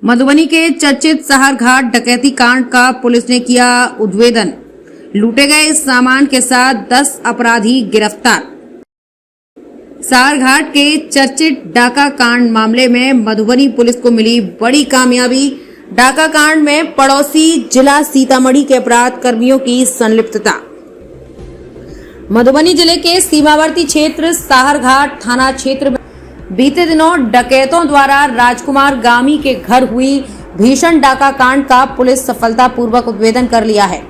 मधुबनी के चर्चित सहारघाट डकैती कांड का पुलिस ने किया उद्भेदन। लूटे गए सामान के साथ 10 अपराधी गिरफ्तार। सहारघाट के चर्चित डाका कांड मामले में मधुबनी पुलिस को मिली बड़ी कामयाबी। डाका कांड में पड़ोसी जिला सीतामढ़ी के अपराध कर्मियों की संलिप्तता। मधुबनी जिले के सीमावर्ती क्षेत्र सहारघाट थाना क्षेत्र में बीते दिनों डकैतों द्वारा राजकुमार गामी के घर हुई भीषण डाका कांड का पुलिस सफलतापूर्वक उद्भेदन कर लिया है।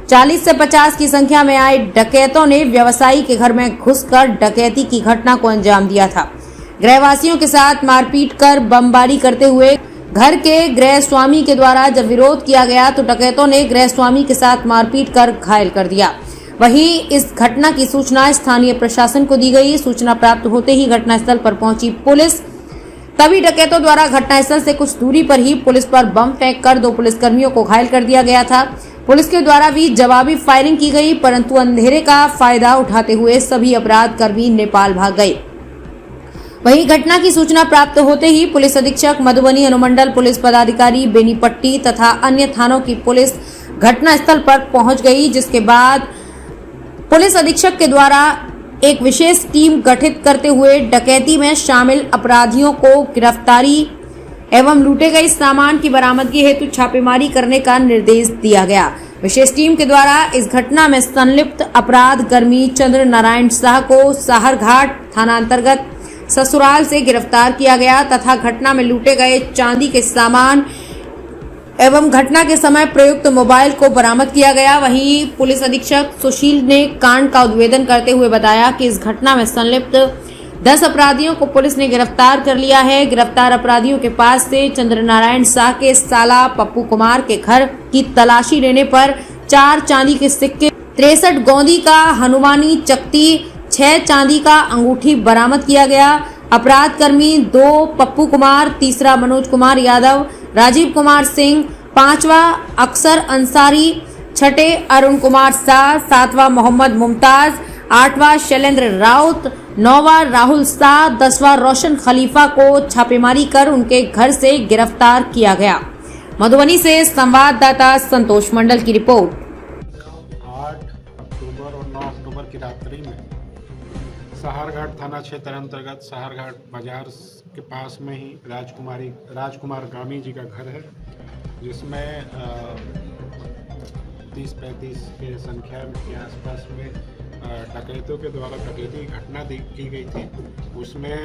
40 से 50 की संख्या में आए डकैतों ने व्यवसायी के घर में घुसकर डकैती की घटना को अंजाम दिया था। गृहवासियों के साथ मारपीट कर बमबारी करते हुए घर के गृह स्वामी के द्वारा जब विरोध किया गया तो डकैतों ने गृह स्वामी के साथ मारपीट कर घायल कर दिया। वहीं इस घटना की सूचना स्थानीय प्रशासन को दी गई। सूचना प्राप्त होते ही घटनास्थल पर पहुंची पुलिस। तभी डकैतों द्वारा घटनास्थल से कुछ दूरी पर ही पुलिस पर बम फेंककर 2 पुलिसकर्मियों को घायल कर दिया गया था। पुलिस के द्वारा भी जवाबी फायरिंग की गई, परंतु अंधेरे का फायदा उठाते हुए सभी अपराध कर्मी नेपाल भाग गए। वहीं घटना की सूचना प्राप्त होते ही पुलिस अधीक्षक मधुबनी अनुमंडल पुलिस पदाधिकारी बेनीपट्टी तथा अन्य थानों की पुलिस घटनास्थल पर पहुंच गई, जिसके बाद पुलिस अधीक्षक के द्वारा एक विशेष टीम गठित करते हुए डकैती में शामिल अपराधियों को गिरफ्तारी एवं लूटे गए सामान की बरामदगी हेतु छापेमारी करने का निर्देश दिया गया। विशेष टीम के द्वारा इस घटना में संलिप्त अपराध कर्मी चंद्र नारायण शाह को सहारघाट थाना अंतर्गत ससुराल से गिरफ्तार किया गया तथा घटना में लूटे गए चांदी के सामान एवं घटना के समय प्रयुक्त मोबाइल को बरामद किया गया। वहीं पुलिस अधीक्षक सुशील ने कांड का उद्भेदन करते हुए बताया कि इस घटना में संलिप्त 10 अपराधियों को पुलिस ने गिरफ्तार कर लिया है। गिरफ्तार अपराधियों के पास से चंद्र नारायण शाह के साला पप्पू कुमार के घर की तलाशी लेने पर 4 चांदी के सिक्के, 63 गोंदी का हनुमानी चकती, 6 चांदी का अंगूठी बरामद किया गया। अपराध कर्मी 2 पप्पू कुमार, तीसरा मनोज कुमार यादव, राजीव कुमार सिंह, 5वां अक्सर अंसारी, 6ठे अरुण कुमार शाह, 7वां मोहम्मद मुमताज, 8वां शैलेंद्र राउत, 9वां राहुल शाह, 10वां रोशन खलीफा को छापेमारी कर उनके घर से गिरफ्तार किया गया। मधुबनी से संवाददाता संतोष मंडल की रिपोर्ट। 8 अक्टूबर और 9 अक्टूबर की रात्रि में सहारघाट थाना क्षेत्र अंतर्गत सहारघाट बाजार के पास में ही राजकुमार गामी जी का घर है, जिसमें 30-35 के संख्या के आसपास में डकैतों के द्वारा डकैती की घटना की गई थी। उसमें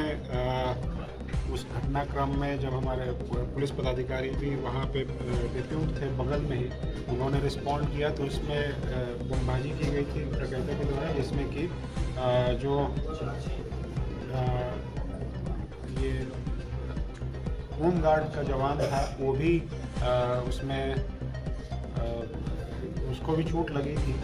उस घटनाक्रम में जब हमारे पुलिस पदाधिकारी भी वहाँ पे ड्यूटी थे बगल में ही, उन्होंने रिस्पॉन्ड किया तो उसमें बमबाजी की गई थी डकैतों के द्वारा, जिसमें कि जो ये होम गार्ड का जवान था वो भी उसमें उसको भी चोट लगी थी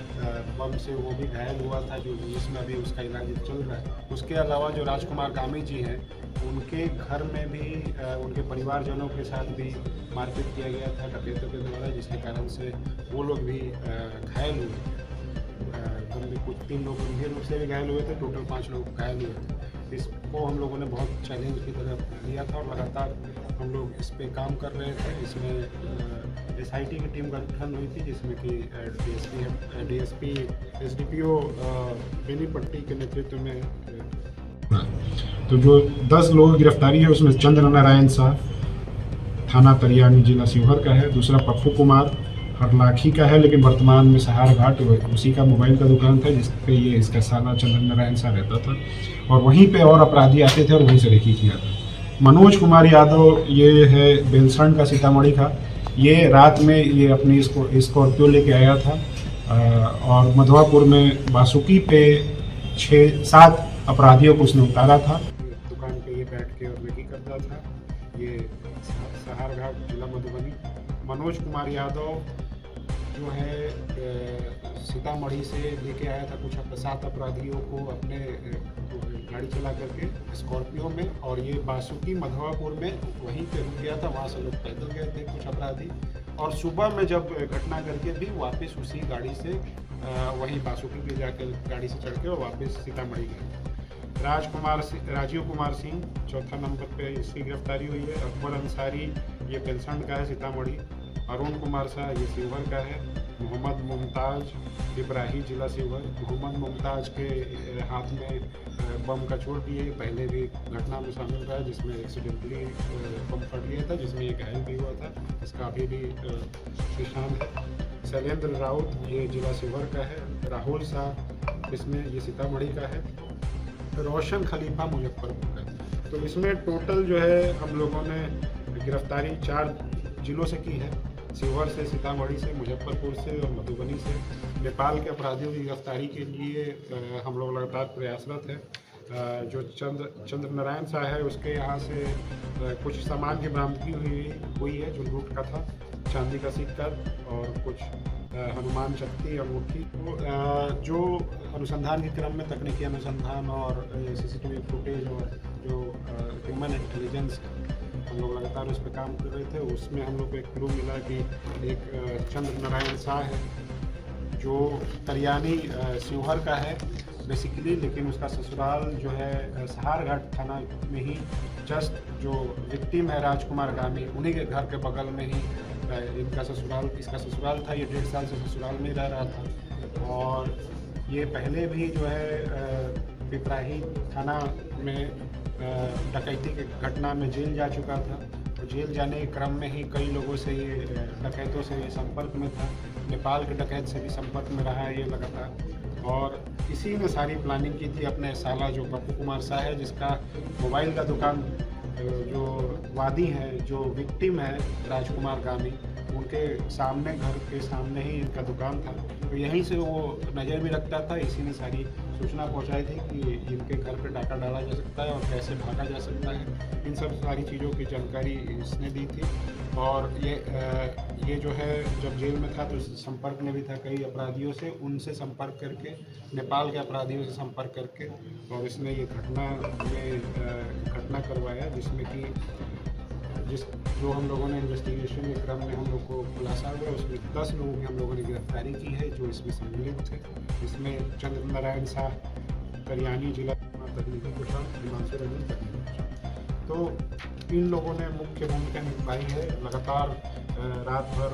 बम से, वो भी घायल हुआ था, जो जिसमें अभी उसका इलाज चल रहा है। उसके अलावा जो राजकुमार गामी जी हैं उनके घर में भी उनके परिवारजनों के साथ भी मारपीट किया गया था डकैतों के द्वारा, जिसके कारण से वो लोग भी घायल हुए। कुछ 3 लोग गंभीर रूप से भी घायल हुए थे, टोटल 5 लोग घायल हुए थे। इसको हम लोगों ने बहुत चैलेंज की तरफ लिया था और लगातार हम लोग इस पे काम कर रहे थे। इसमें SIT की टीम गठन हुई थी, जिसमें कि DSP SDPO बेनीपट्टी के नेतृत्व में। तो जो 10 लोगों की गिरफ्तारी है उसमें चंद्र नारायण शाह थाना तरियानी जिला शिवहर का है, दूसरा पप्पू कुमार हरलाखी का है, लेकिन वर्तमान में सहारघाट उसी का मोबाइल का दुकान था जिस पे ये इसका साला चंद्र नारायण शाह रहता था, और वहीं पे और अपराधी आते थे और वहीं से रेकी किया था। मनोज कुमार यादव ये है बेलसंड का, सीतामढ़ी का। ये रात में ये अपनी स्कॉर्पियो लेके आया था और मधवापुर में बासुकी पे 6-7 अपराधियों को उसने उतारा था। दुकान पे ये बैठ के और रेकी करता था। ये सहारघाट जिला मधुबनी। मनोज कुमार यादव जो है सीतामढ़ी से लेके आया था कुछ 7 अपराधियों को अपने गाड़ी चला करके स्कॉर्पियो में, और ये बासुकी मधवापुर में वहीं पे रुक गया था। वहाँ से लोग पैदल गए थे कुछ अपराधी, और सुबह में जब घटना करके भी वापस उसी गाड़ी से वहीं बासुकी पे जाकर गाड़ी से चढ़ के और वापस सीतामढ़ी गए। राजीव कुमार सिंह 4था नंबर पे इसकी गिरफ्तारी हुई है। अकबर अंसारी ये बेलसंड का है सीतामढ़ी। अरुण कुमार शाह ये शिवहर का है। मोहम्मद मुमताज इब्राहिम जिला शिवहर। मोहम्मद मुमताज के हाथ में बम का चोट भी है, पहले भी घटना में शामिल रहा है जिसमें एक्सीडेंटली बम फट गया था, जिसमें एक घायल भी हुआ था, इसका अभी भी निशान है। शैलेंद्र राउत ये जिला शिवहर का है। राहुल शाह इसमें ये सीतामढ़ी का है। रोशन खलीफा मुजफ्फरपुर का है। तो इसमें टोटल जो है हम लोगों ने गिरफ्तारी 4 जिलों से की है, शिवहर से, सीतामढ़ी से, मुजफ्फरपुर से और मधुबनी से। नेपाल के अपराधियों की गिरफ्तारी के लिए हम लोग लगातार प्रयासरत हैं। जो चंद्र नारायण शाह है उसके यहाँ से कुछ सामान की बरामदगी हुई है जो लूट का था, चांदी का सिक्का और कुछ हनुमान शक्ति अंगूठी। तो जो अनुसंधान के क्रम में तकनीकी अनुसंधान और CCTV फुटेज और जो ह्यूमन इंटेलिजेंस हम लोग लगातार उस पर काम कर रहे थे, उसमें हम लोग को एक क्लू मिला कि एक चंद्र नारायण शाह है जो करियानी शिवहर का है बेसिकली, लेकिन उसका ससुराल जो है सहारघाट थाना में ही जस्ट जो विक्टिम है राजकुमार गामी, उन्हीं के घर के बगल में ही इसका ससुराल था। ये 1.5 साल से ससुराल में रह रहा था और ये पहले भी जो है पिपराही थाना में डकैती के घटना में जेल जा चुका था। तो जेल जाने के क्रम में ही कई लोगों से ये डकैतों से ये संपर्क में था। नेपाल के डकैत से भी संपर्क में रहा है ये लगातार, और इसी ने सारी प्लानिंग की थी। अपने साला जो पप्पू कुमार शाह है जिसका मोबाइल का दुकान, जो वादी हैं, जो विक्टिम है राजकुमार गामी, उनके सामने, घर के सामने ही इनका दुकान था। तो यहीं से वो नज़र भी रखता था। इसी ने सारी सूचना पहुंचाई थी कि इनके घर पे डाका डाला जा सकता है और कैसे भागा जा सकता है। इन सब सारी चीज़ों की जानकारी इसने दी थी। और ये जो है जब जेल में था तो संपर्क में भी था कई अपराधियों से, उनसे संपर्क करके, नेपाल के अपराधियों से संपर्क करके, और इसने ये घटना करवाया जिसमें कि जो हम लोगों ने इन्वेस्टिगेशन के क्रम में हम लोग को खुलासा हुआ, उसमें 10 लोगों की हम लोगों ने गिरफ्तारी की है जो इसमें सम्मिलित थे। इसमें चंद्र नारायण शाह करियानी जिला तकनीकी कुशल, हिमांशु रंजन तकनीकी कुशल। तो इन लोगों ने मुख्य भूमिका निभाई है। लगातार रात भर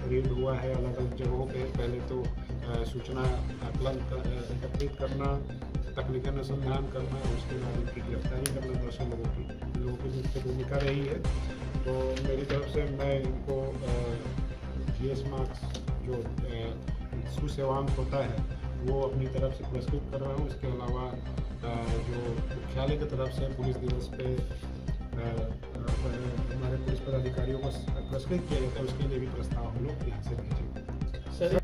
रेड हुआ है अलग अलग जगहों पे। पहले तो सूचना आकलन एकत्रित करना, तकनीकी अनुसंधान करना, उसके बाद उनकी गिरफ्तारी करना 200 लोगों की मुख्य भूमिका रही है। तो मेरी तरफ से मैं इनको GS मार्क्स जो सुसेवांक होता है वो अपनी तरफ से पुरस्कृत कर रहा हूँ। इसके अलावा जो मुख्यालय की तरफ से पुलिस दिवस पे हमारे पुलिस पदाधिकारियों को पुरस्कृत किया जाता है, उसके लिए भी प्रस्ताव हम लोग यहाँ से भेजेंगे।